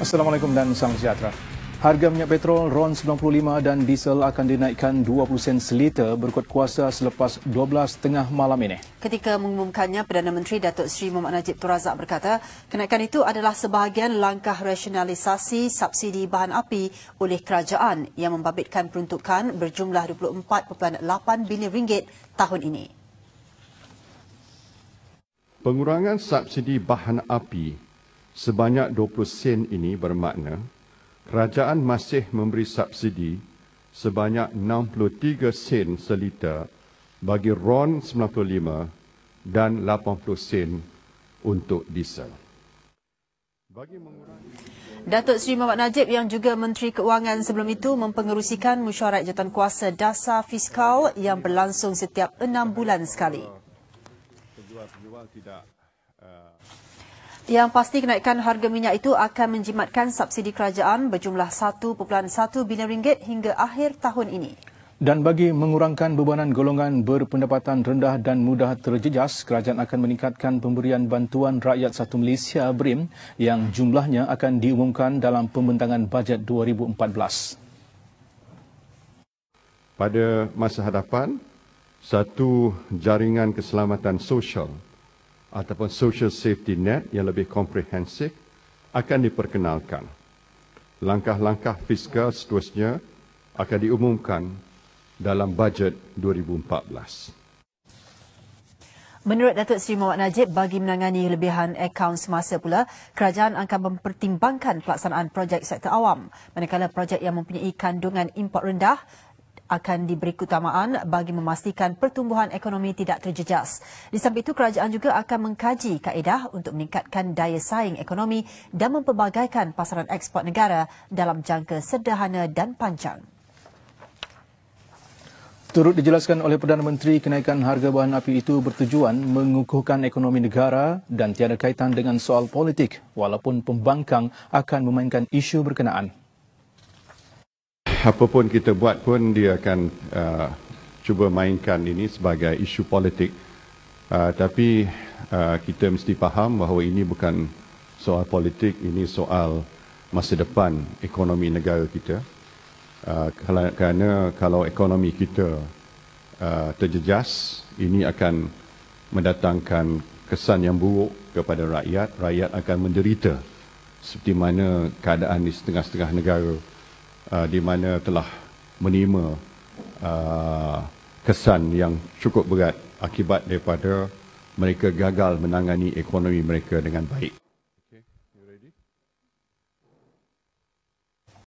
Assalamualaikum dan salam sejahtera. Harga minyak petrol RON 95 dan diesel akan dinaikkan 20 sen seliter berikut kuasa selepas 12.30 malam ini. Ketika mengumumkannya, Perdana Menteri Datuk Seri Mohamed Najib Tun Razak berkata, kenaikan itu adalah sebahagian langkah rasionalisasi subsidi bahan api oleh kerajaan yang membabitkan peruntukan berjumlah RM24.8 bilion tahun ini. Pengurangan subsidi bahan api sebanyak 20 sen ini bermakna kerajaan masih memberi subsidi sebanyak 63 sen seliter bagi RON 95 dan 80 sen untuk diesel. Datuk Seri Mohamed Najib yang juga Menteri Keuangan sebelum itu mempengerusikan mesyuarat jawatankuasa dasar fiskal yang berlangsung setiap 6 bulan sekali. Yang pasti kenaikan harga minyak itu akan menjimatkan subsidi kerajaan berjumlah RM1.1 bilion hingga akhir tahun ini. Dan bagi mengurangkan bebanan golongan berpendapatan rendah dan mudah terjejas, kerajaan akan meningkatkan pemberian bantuan rakyat satu Malaysia BRIM yang jumlahnya akan diumumkan dalam pembentangan bajet 2014. Pada masa hadapan, satu jaringan keselamatan sosial ataupun social safety net yang lebih komprehensif akan diperkenalkan. Langkah-langkah fiskal seterusnya akan diumumkan dalam bajet 2014. Menurut Datuk Seri Mohamed Najib, bagi menangani lebihan akaun semasa pula, kerajaan akan mempertimbangkan pelaksanaan projek sektor awam, manakala projek yang mempunyai kandungan import rendah akan diberi keutamaan bagi memastikan pertumbuhan ekonomi tidak terjejas. Di samping itu, kerajaan juga akan mengkaji kaedah untuk meningkatkan daya saing ekonomi dan mempelbagaikan pasaran ekspor negara dalam jangka sederhana dan panjang. Turut dijelaskan oleh Perdana Menteri, kenaikan harga bahan api itu bertujuan mengukuhkan ekonomi negara dan tiada kaitan dengan soal politik, walaupun pembangkang akan memainkan isu berkenaan. Apapun kita buat pun dia akan cuba mainkan ini sebagai isu politik. Tapi kita mesti faham bahawa ini bukan soal politik, ini soal masa depan ekonomi negara kita. Kerana kalau ekonomi kita terjejas, ini akan mendatangkan kesan yang buruk kepada rakyat. Rakyat akan menderita seperti mana keadaan di setengah-setengah negara di mana telah menerima kesan yang cukup berat akibat daripada mereka gagal menangani ekonomi mereka dengan baik.